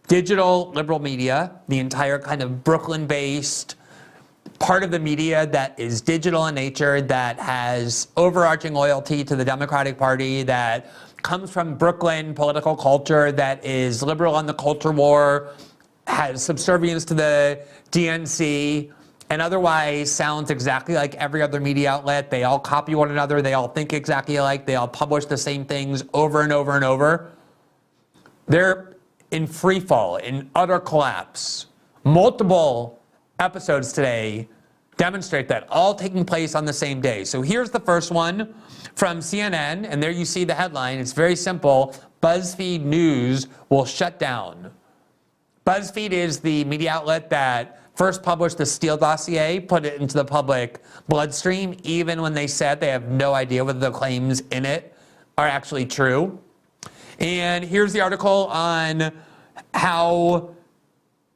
digital liberal media, the entire kind of Brooklyn-based part of the media that is digital in nature, that has overarching loyalty to the Democratic Party, that comes from Brooklyn political culture, that is liberal on the culture war, has subservience to the DNC, and otherwise sounds exactly like every other media outlet. They all copy one another. They all think exactly alike. They all publish the same things over and over and over. They're in free fall, in utter collapse. Multiple episodes today demonstrate that, all taking place on the same day. So here's the first one from CNN, and there you see the headline. It's very simple. BuzzFeed News will shut down. BuzzFeed is the media outlet that first published the Steele dossier, put it into the public bloodstream, even when they said they have no idea whether the claims in it are actually true. And here's the article on how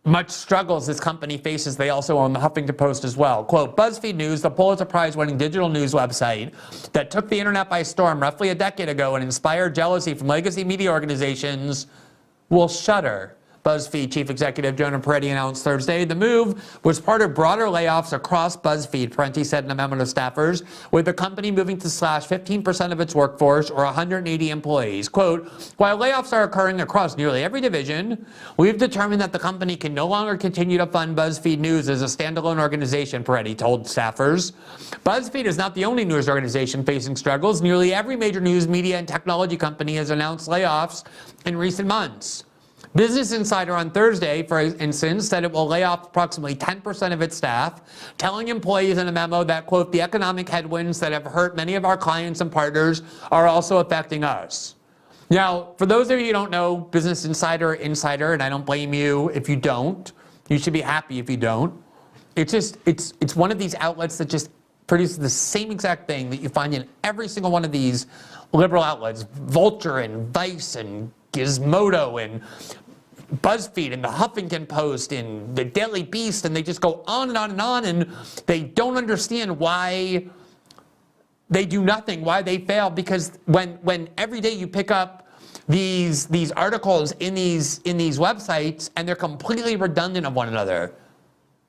much struggles this company faces. They also own the Huffington Post as well. Quote, BuzzFeed News, the Pulitzer Prize-winning digital news website that took the internet by storm roughly a decade ago and inspired jealousy from legacy media organizations, will shutter. BuzzFeed Chief Executive Jonah Peretti announced Thursday the move was part of broader layoffs across BuzzFeed, Peretti said in a memo to staffers, with the company moving to slash 15% of its workforce, or 180 employees. Quote, while layoffs are occurring across nearly every division, we've determined that the company can no longer continue to fund BuzzFeed News as a standalone organization, Peretti told staffers. BuzzFeed is not the only news organization facing struggles. Nearly every major news, media, and technology company has announced layoffs in recent months. Business Insider on Thursday, for instance, said it will lay off approximately 10% of its staff, telling employees in a memo that, quote, the economic headwinds that have hurt many of our clients and partners are also affecting us. Now, for those of you who don't know Business Insider, and I don't blame you if you don't, you should be happy if you don't. It's one of these outlets that just produces the same exact thing that you find in every single one of these liberal outlets, Vulture and Vice and Gizmodo and BuzzFeed and the Huffington Post and the Daily Beast, and they just go on and on and on, and they don't understand why they do nothing, why they fail, because when every day you pick up these articles in these websites and they're completely redundant of one another.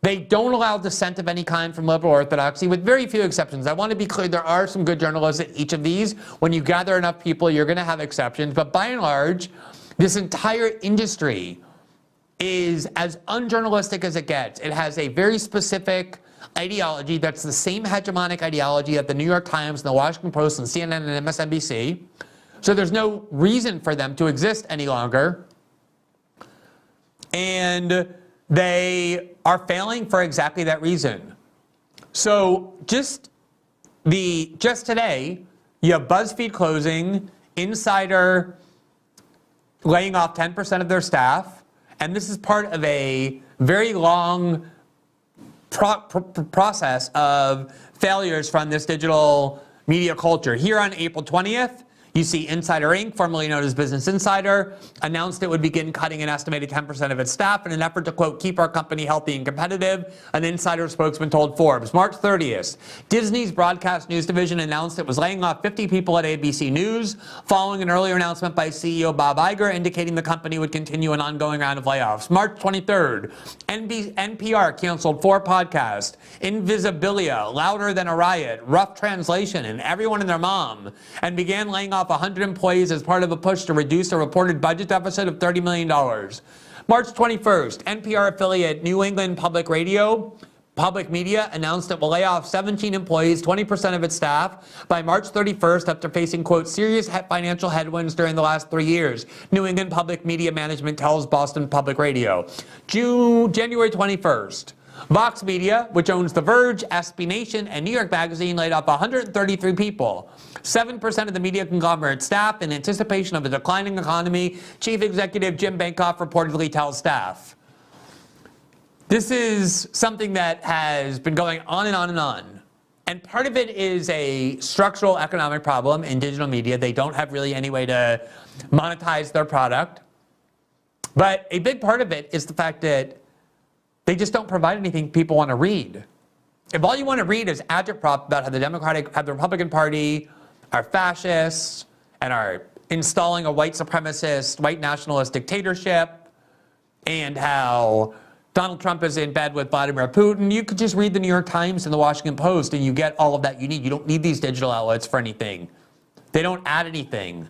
They don't allow dissent of any kind from liberal orthodoxy, with very few exceptions. I want to be clear, there are some good journalists at each of these. When you gather enough people, you're going to have exceptions. But by and large, this entire industry is as unjournalistic as it gets. It has a very specific ideology that's the same hegemonic ideology that the New York Times and the Washington Post and CNN and MSNBC. So there's no reason for them to exist any longer. And they are failing for exactly that reason. So just today, you have BuzzFeed closing, Insider laying off 10% of their staff, and this is part of a very long process of failures from this digital media culture. Here on April 20th, you see Insider Inc., formerly known as Business Insider, announced it would begin cutting an estimated 10% of its staff in an effort to, quote, keep our company healthy and competitive, an Insider spokesman told Forbes. March 30th, Disney's broadcast news division announced it was laying off 50 people at ABC News, following an earlier announcement by CEO Bob Iger indicating the company would continue an ongoing round of layoffs. March 23rd, NPR canceled 4 podcasts, Invisibilia, Louder Than a Riot, Rough Translation, and Everyone and Their Mom, and began laying off 100 employees as part of a push to reduce a reported budget deficit of $30 million. March 21st, NPR affiliate New England Public Media announced it will lay off 17 employees, 20% of its staff, by March 31st after facing, quote, serious financial headwinds during the last 3 years, New England Public Media Management tells Boston Public Radio. January 21st, Vox Media, which owns The Verge, SB Nation, and New York Magazine, laid off 133 people, 7% of the media conglomerate staff, in anticipation of a declining economy, Chief Executive Jim Bankoff reportedly tells staff. This is something that has been going on and on and on. And part of it is a structural economic problem in digital media. They don't have really any way to monetize their product. But a big part of it is the fact that they just don't provide anything people want to read. If all you want to read is agitprop about how the Republican Party are fascists and are installing a white supremacist, white nationalist dictatorship, and how Donald Trump is in bed with Vladimir Putin. You could just read the New York Times and the Washington Post and you get all of that you need. You don't need these digital outlets for anything. They don't add anything.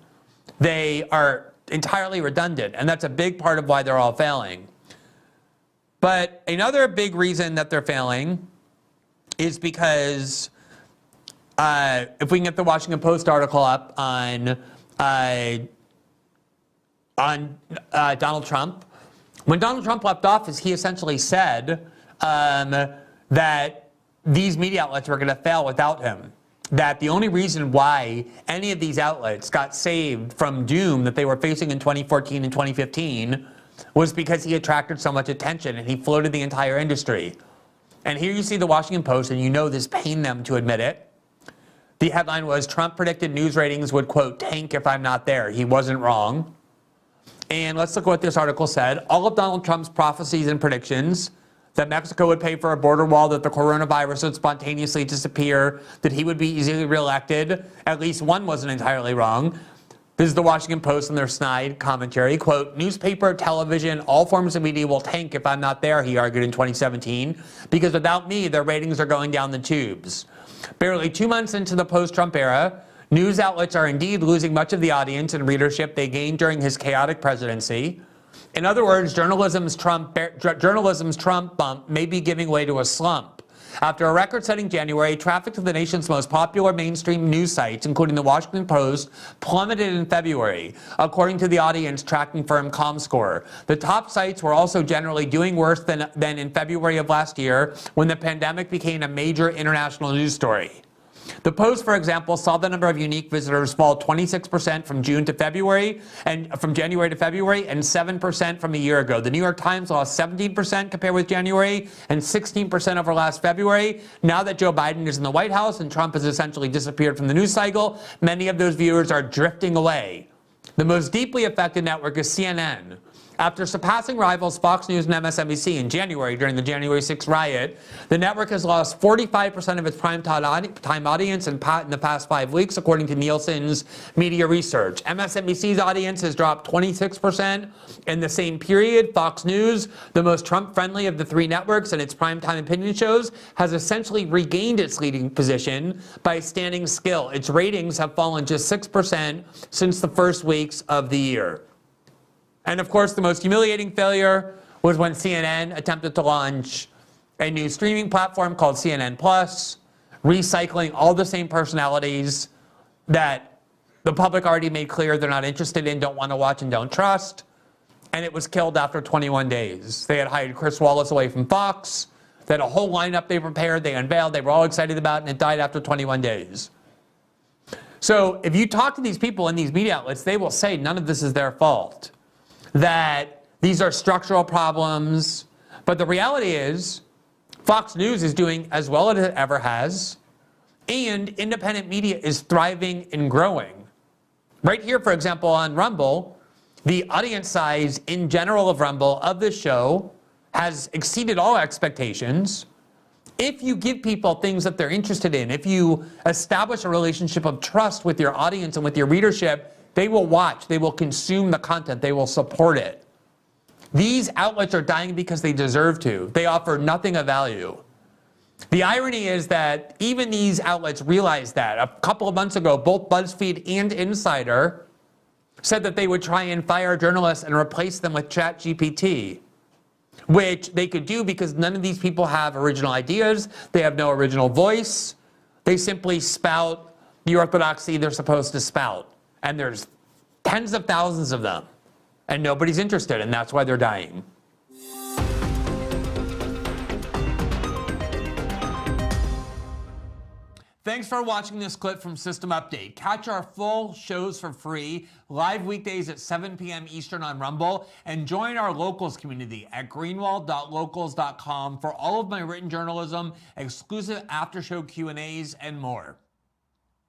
They are entirely redundant, and that's a big part of why they're all failing. But another big reason that they're failing is because if we can get the Washington Post article up on Donald Trump. When Donald Trump left office, he essentially said that these media outlets were going to fail without him. That the only reason why any of these outlets got saved from doom that they were facing in 2014 and 2015 was because he attracted so much attention and he floated the entire industry. And here you see the Washington Post, and you know this pained them to admit it. The headline was, Trump predicted news ratings would, quote, tank if I'm not there. He wasn't wrong. And let's look at what this article said. All of Donald Trump's prophecies and predictions, that Mexico would pay for a border wall, that the coronavirus would spontaneously disappear, that he would be easily reelected, at least one wasn't entirely wrong. This is the Washington Post in their snide commentary. Quote, newspaper, television, all forms of media will tank if I'm not there, he argued in 2017, because without me, their ratings are going down the tubes. Barely 2 months into the post-Trump era, news outlets are indeed losing much of the audience and readership they gained during his chaotic presidency. In other words, journalism's Trump bump may be giving way to a slump. After a record-setting January, traffic to the nation's most popular mainstream news sites, including the Washington Post, plummeted in February, according to the audience tracking firm ComScore. The top sites were also generally doing worse than in February of last year, when the pandemic became a major international news story. The Post, for example, saw the number of unique visitors fall 26% from January to February, and 7% from a year ago. The New York Times lost 17% compared with January and 16% over last February. Now that Joe Biden is in the White House and Trump has essentially disappeared from the news cycle, many of those viewers are drifting away. The most deeply affected network is CNN. After surpassing rivals Fox News and MSNBC in January during the January 6th riot, the network has lost 45% of its primetime audience in the past 5 weeks, according to Nielsen's media research. MSNBC's audience has dropped 26% in the same period. Fox News, the most Trump-friendly of the three networks and its primetime opinion shows, has essentially regained its leading position by standing still. Its ratings have fallen just 6% since the first weeks of the year. And of course, the most humiliating failure was when CNN attempted to launch a new streaming platform called CNN Plus, recycling all the same personalities that the public already made clear they're not interested in, don't want to watch, and don't trust. And it was killed after 21 days. They had hired Chris Wallace away from Fox. They had a whole lineup they prepared, they unveiled, they were all excited about, and it died after 21 days. So if you talk to these people in these media outlets, they will say none of this is their fault, that these are structural problems. But the reality is, Fox News is doing as well as it ever has, and independent media is thriving and growing. Right here, for example, on Rumble, the audience size in general of Rumble, of this show, has exceeded all expectations. If you give people things that they're interested in, if you establish a relationship of trust with your audience and with your readership, they will watch, they will consume the content, they will support it. These outlets are dying because they deserve to. They offer nothing of value. The irony is that even these outlets realize that. A couple of months ago, both BuzzFeed and Insider said that they would try and fire journalists and replace them with ChatGPT, which they could do because none of these people have original ideas. They have no original voice. They simply spout the orthodoxy they're supposed to spout. And there's tens of thousands of them, and nobody's interested, and that's why they're dying. Thanks for watching this clip from System Update. Catch our full shows for free, live weekdays at 7 p.m. Eastern on Rumble, and join our locals community at greenwald.locals.com for all of my written journalism, exclusive after-show Q&As, and more.